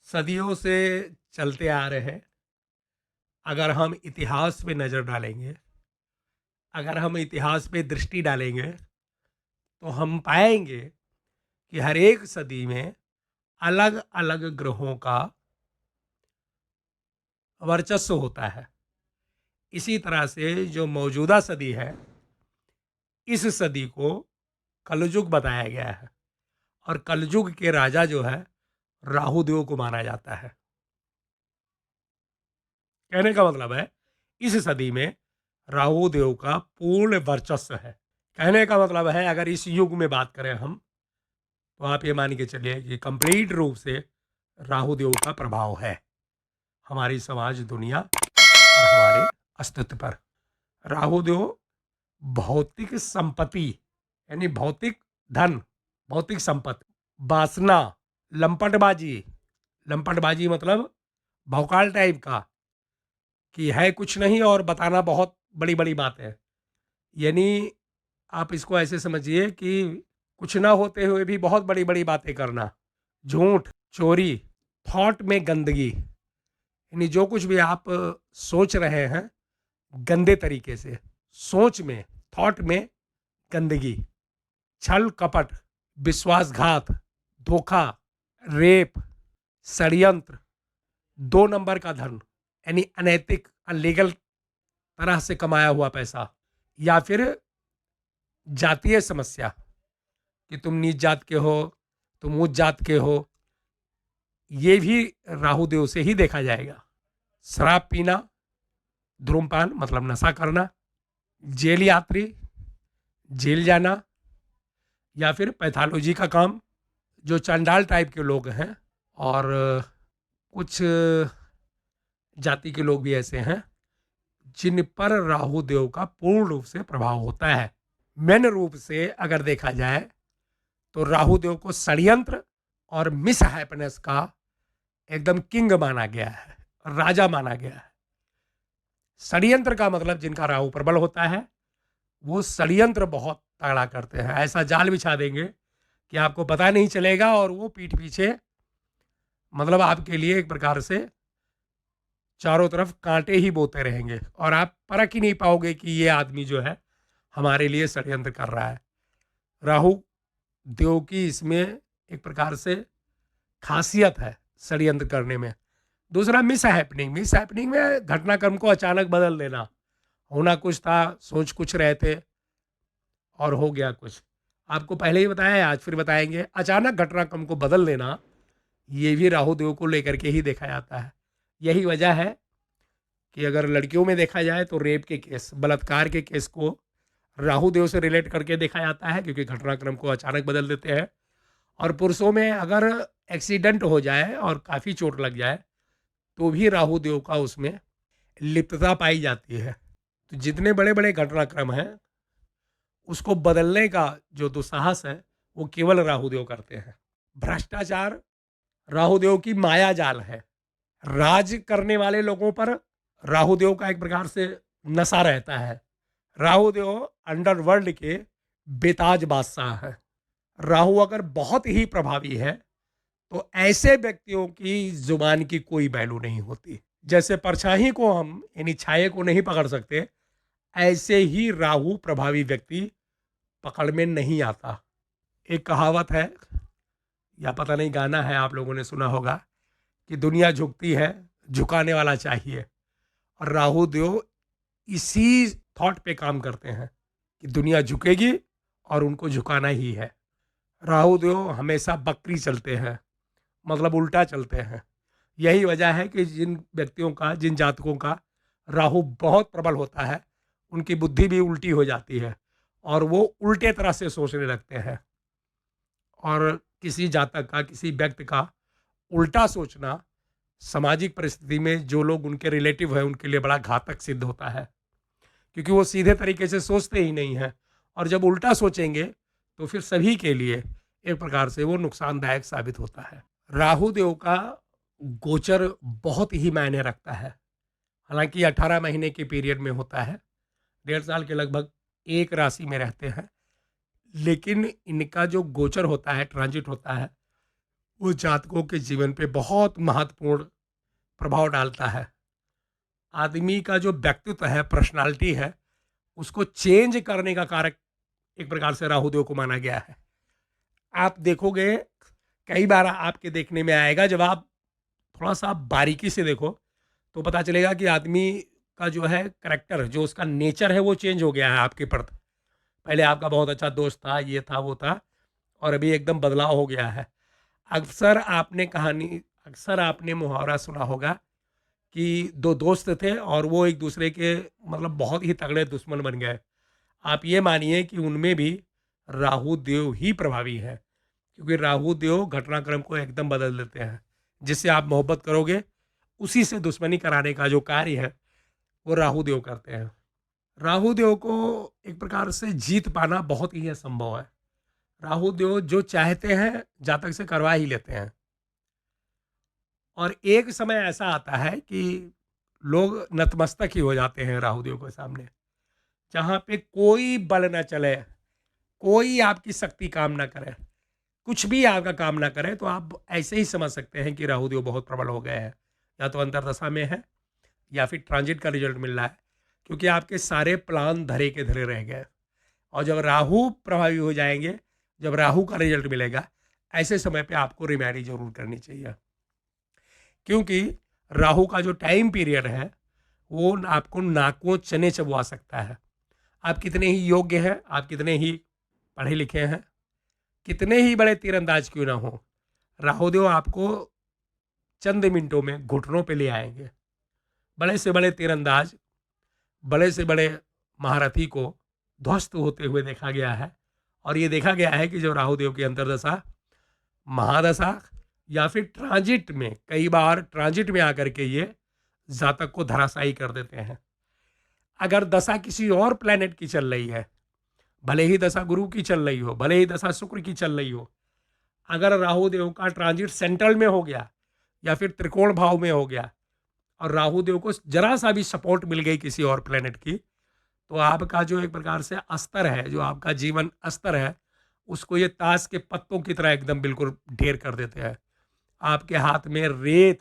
सदियों से चलते आ रहे हैं। अगर हम इतिहास पे नज़र डालेंगे, अगर हम इतिहास पे दृष्टि डालेंगे, तो हम पाएंगे कि हर एक सदी में अलग-अलग ग्रहों का वर्चस्व होता है। इसी तरह से जो मौजूदा सदी है, इस सदी को कलयुग बताया गया है और कलयुग के राजा जो है, राहु देव को माना जाता है। कहने का मतलब है, इस सदी में राहु देव का पूर्ण वर्चस्व है। कहने का मतलब है, अगर इस युग में बात करें हम, तो आप ये मान के चलिए कि कंप्लीट रूप से राहु देव का प्रभाव है हमारी समाज, दुनिया और हमारे अस्तित्व पर। राहु देव भौतिक संपत्ति, यानी भौतिक धन, भौतिक संपत्ति, वासना, लंपटबाजी, लंपटबाजी मतलब भौकाल टाइप का, कि है कुछ नहीं और बताना बहुत बड़ी बड़ी बात है। यानी आप इसको ऐसे समझिए कि कुछ ना होते हुए भी बहुत बड़ी बड़ी बातें करना, झूठ, चोरी, थॉट में गंदगी, यानी जो कुछ भी आप सोच रहे हैं गंदे तरीके से, सोच में, थॉट में गंदगी, छल कपट, विश्वासघात, धोखा, रेप, षड्यंत्र, दो नंबर का धन, यानी अनैतिक, अनलीगल तरह से कमाया हुआ पैसा, या फिर जातीय समस्या कि तुम नीच जात के हो, तुम उच्च जात के हो, ये भी राहु देव से ही देखा जाएगा। शराब पीना, धूम्रपान मतलब नशा करना, जेल यात्री, जेल जाना, या फिर पैथोलॉजी का काम, जो चंडाल टाइप के लोग हैं, और कुछ जाति के लोग भी ऐसे हैं जिन पर राहु देव का पूर्ण रूप से प्रभाव होता है। मेन रूप से अगर देखा जाए तो राहु देव को षड्यंत्र और मिस हैप्पीनेस का एकदम किंग माना गया है, राजा माना गया है। षड्यंत्र का मतलब जिनका राहु प्रबल होता है, वो षड्यंत्र बहुत तगड़ा करते हैं। ऐसा जाल बिछा देंगे कि आपको पता नहीं चलेगा, और वो पीठ पीछे मतलब आपके लिए एक प्रकार से चारों तरफ कांटे ही बोते रहेंगे, और आप परख ही नहीं पाओगे कि ये आदमी जो है हमारे लिए षड्यंत्र कर रहा है। राहु देव की इसमें एक प्रकार से खासियत है षड्यंत्र करने में। दूसरा मिस हैपनिंग, मिस हैपनिंग में घटनाक्रम को अचानक बदल देना। होना कुछ था, सोच कुछ रहे थे, और हो गया कुछ। आपको पहले ही बताया है, आज फिर बताएंगे। अचानक घटनाक्रम को बदल देना, ये भी राहु देव को लेकर के ही देखा जाता है। यही वजह है कि अगर लड़कियों में देखा जाए तो रेप के केस, बलात्कार के केस को राहु देव से रिलेट करके देखा जाता है, क्योंकि घटनाक्रम को अचानक बदल देते हैं। और पुरुषों में अगर एक्सीडेंट हो जाए और काफ़ी चोट लग जाए, तो भी राहु देव का उसमें लिप्तता पाई जाती है। तो जितने बड़े बड़े घटनाक्रम हैं, उसको बदलने का जो दुस्साहस है, वो केवल राहु देव करते हैं। भ्रष्टाचार राहु देव की माया जाल है। राज करने वाले लोगों पर राहु देव का एक प्रकार से नशा रहता है। राहु देव अंडरवर्ल्ड के बेताज बादशाह है। राहु अगर बहुत ही प्रभावी है, तो ऐसे व्यक्तियों की जुबान की कोई वैल्यू नहीं होती। जैसे परछाई को हम, यानी छाये को नहीं पकड़ सकते, ऐसे ही राहु प्रभावी व्यक्ति पकड़ में नहीं आता। एक कहावत है, या पता नहीं गाना है, आप लोगों ने सुना होगा, कि दुनिया झुकती है, झुकाने वाला चाहिए। और राहु देव इसी थॉट पे काम करते हैं कि दुनिया झुकेगी और उनको झुकाना ही है। राहु देव हमेशा बकरी चलते हैं, मतलब उल्टा चलते हैं। यही वजह है कि जिन व्यक्तियों का, जिन जातकों का राहु बहुत प्रबल होता है, उनकी बुद्धि भी उल्टी हो जाती है और वो उल्टे तरह से सोचने लगते हैं। और किसी जातक का, किसी व्यक्ति का उल्टा सोचना सामाजिक परिस्थिति में जो लोग उनके रिलेटिव हैं, उनके लिए बड़ा घातक सिद्ध होता है, क्योंकि वो सीधे तरीके से सोचते ही नहीं हैं। और जब उल्टा सोचेंगे तो फिर सभी के लिए एक प्रकार से वो नुकसानदायक साबित होता है। राहु देव का गोचर बहुत ही मायने रखता है। हालांकि 18 महीने के पीरियड में होता है, 1.5 साल के लगभग एक राशि में रहते हैं, लेकिन इनका जो गोचर होता है, ट्रांजिट होता है, वो जातकों के जीवन पे बहुत महत्वपूर्ण प्रभाव डालता है। आदमी का जो व्यक्तित्व है, पर्सनालिटी है, उसको चेंज करने का कारक एक प्रकार से राहुदेव को माना गया है। आप देखोगे, कई बार आपके देखने में आएगा, जब आप थोड़ा-सा बारीकी से देखो, तो पता चलेगा कि आदमी का जो है करैक्टर, जो उसका नेचर है, वो चेंज हो गया है आपके प्रति। पहले आपका बहुत अच्छा दोस्त था, ये था, वो था, और अभी एकदम बदलाव हो गया है। अक्सर आपने मुहावरा सुना होगा कि 2 दोस्त थे और वो एक दूसरे के मतलब बहुत ही तगड़े दुश्मन बन गए। आप ये मानिए कि उनमें भी राहु देव ही प्रभावी है, क्योंकि राहु देव घटनाक्रम को एकदम बदल देते हैं। जिससे आप मोहब्बत करोगे, उसी से दुश्मनी कराने का जो कार्य है, वो राहु देव करते हैं। राहु देव को एक प्रकार से जीत पाना बहुत ही असंभव है। राहु देव जो चाहते हैं, जातक से करवा ही लेते हैं। और एक समय ऐसा आता है कि लोग नतमस्तक ही हो जाते हैं राहु देव के सामने। जहाँ पे कोई बल ना चले, कोई आपकी शक्ति काम ना करे, कुछ भी आपका काम ना करे, तो आप ऐसे ही समझ सकते हैं कि राहु देव बहुत प्रबल हो गए हैं। या तो अंतरदशा में है, या फिर ट्रांजिट का रिजल्ट मिल रहा है, क्योंकि आपके सारे प्लान धरे के धरे रह गए। और जब राहु प्रभावी हो जाएंगे, जब राहु का रिजल्ट मिलेगा, ऐसे समय पे आपको रिमेडी जरूर करनी चाहिए, क्योंकि राहु का जो टाइम पीरियड है, वो आपको नाकों चने चबवा सकता है। आप कितने ही योग्य हैं, आप कितने ही पढ़े लिखे हैं, कितने ही बड़े तीरंदाज क्यों ना हो, राहुदेव आपको चंद मिनटों में घुटनों पे ले आएंगे। बड़े से बड़े तीरंदाज, बड़े से बड़े महारथी को ध्वस्त होते हुए देखा गया है। और ये देखा गया है कि जब राहुदेव की अंतरदशा, महादशा या फिर ट्रांजिट में, कई बार ट्रांजिट में आकर के ये जातक को धराशायी कर देते हैं। अगर दशा किसी और प्लेनेट की चल रही है, भले ही दशा गुरु की चल रही हो, भले ही दशा शुक्र की चल रही हो, अगर राहु देव का ट्रांजिट सेंट्रल में हो गया या फिर त्रिकोण भाव में हो गया, और राहु देव को जरा सा भी सपोर्ट मिल गई किसी और प्लेनेट की, तो आपका जो एक प्रकार से अस्तर है, जो आपका जीवन अस्तर है, उसको ये ताश के पत्तों की तरह एकदम बिल्कुल ढेर कर देते हैं। आपके हाथ में रेत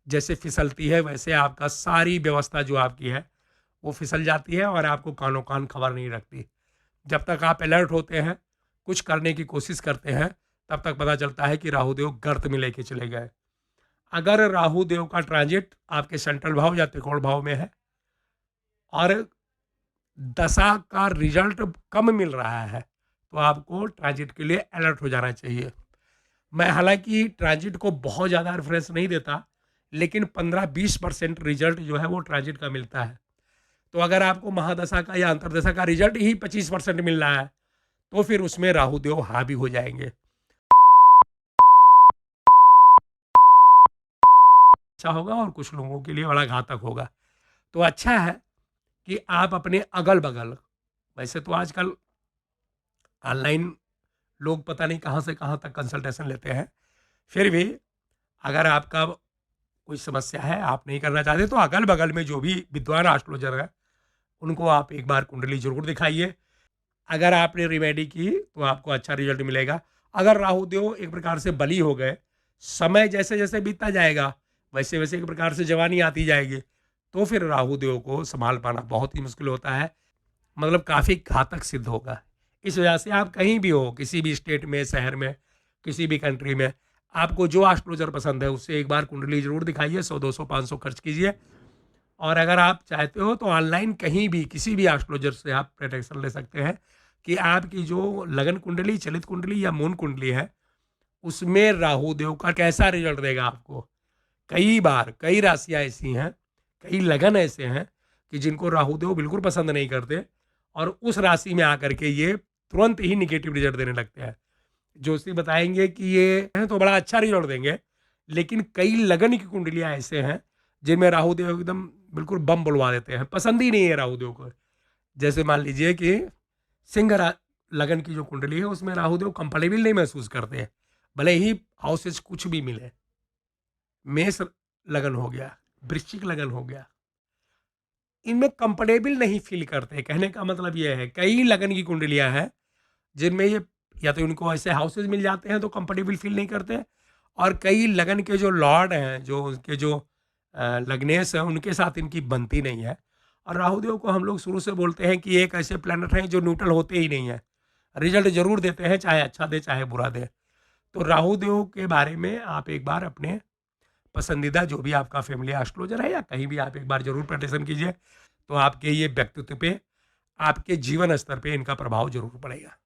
जैसे फिसलती है, वैसे आपका सारी व्यवस्था जो आपकी है, वो फिसल जाती है और आपको कानों कान खबर नहीं रखती। जब तक आप अलर्ट होते हैं, कुछ करने की कोशिश करते हैं, तब तक पता चलता है कि राहुदेव गर्त में लेके चले गए। अगर राहुदेव का ट्रांजिट आपके सेंट्रल भाव या त्रिकोण भाव में है और दशा का रिजल्ट कम मिल रहा है, तो आपको ट्रांजिट के लिए अलर्ट हो जाना चाहिए। मैं हालांकि ट्रांजिट को बहुत ज़्यादा रेफरेंस नहीं देता, लेकिन 15-20% रिजल्ट जो है वो ट्रांजिट का मिलता है। तो अगर आपको महादशा का या अंतरदशा का रिजल्ट ही 25% मिल रहा है, तो फिर उसमें राहुदेव हावी हो जाएंगे। अच्छा होगा और कुछ लोगों के लिए बड़ा घातक होगा। तो अच्छा है कि आप अपने अगल बगल, वैसे तो आजकल ऑनलाइन लोग पता नहीं कहाँ से कहाँ तक कंसल्टेशन लेते हैं, फिर भी अगर आपका कोई समस्या है, आप नहीं करना चाहते, तो अगल बगल में जो भी विद्वान एस्ट्रोलॉजर है, उनको आप एक बार कुंडली जरूर दिखाइए। अगर आपने रिमेडी की तो आपको अच्छा रिजल्ट मिलेगा। अगर राहुदेव एक प्रकार से बली हो गए, समय जैसे जैसे बीतता जाएगा, वैसे वैसे एक प्रकार से जवानी आती जाएगी, तो फिर राहुदेव को संभाल पाना बहुत ही मुश्किल होता है, मतलब काफ़ी घातक सिद्ध होगा। इस वजह से आप कहीं भी हो, किसी भी स्टेट में, शहर में, किसी भी कंट्री में, आपको जो एस्ट्रोलॉजर पसंद है उससे एक बार कुंडली जरूर दिखाइए। 100, 200, 500 खर्च कीजिए। और अगर आप चाहते हो तो ऑनलाइन कहीं भी किसी भी एस्ट्रोलॉजर से आप प्रोटेक्शन ले सकते हैं कि आपकी जो लगन कुंडली, चलित कुंडली या मून कुंडली है, उसमें राहु देव का कैसा रिजल्ट देगा आपको। कई बार कई राशियां ऐसी हैं, कई लगन ऐसे हैं कि जिनको राहु देव बिल्कुल पसंद नहीं करते, और उस राशि में आकर के ये तुरंत ही निगेटिव रिजल्ट देने लगते हैं। जोशी बताएंगे कि ये हैं तो बड़ा अच्छा रिजल्ट देंगे, लेकिन कई लगन की कुंडलियां ऐसे हैं जिनमें राहुदेव एकदम बिल्कुल बम बुलवा देते हैं, पसंद ही नहीं है राहुदेव को। जैसे मान लीजिए कि लगन की जो कुंडली है, उसमें राहुदेव कंफर्टेबल नहीं महसूस करते, भले ही हाउसेज कुछ भी मिले। मेष लगन हो गया, वृश्चिक लगन हो गया, इनमें कंफर्टेबल नहीं फील करते। कहने का मतलब यह है, कई लगन की कुंडलियां हैं जिनमें ये या तो इनको ऐसे हाउसेज मिल जाते हैं तो कंफर्टेबल फील नहीं करते, और कई लगन के जो लॉर्ड हैं, जो उनके जो लग्नेस है, उनके साथ इनकी बनती नहीं है। और राहु देव को हम लोग शुरू से बोलते हैं कि एक ऐसे प्लैनेट हैं जो न्यूट्रल होते ही नहीं है, रिजल्ट जरूर देते हैं, चाहे अच्छा दे चाहे बुरा दे। तो राहु देव के बारे में आप एक बार अपने पसंदीदा जो भी आपका फैमिली एस्ट्रोलॉजर है या कहीं भी आप एक बार जरूर प्रैक्टिसन कीजिए, तो आपके ये व्यक्तित्व पे, आपके जीवन स्तर पे इनका प्रभाव जरूर पड़ेगा।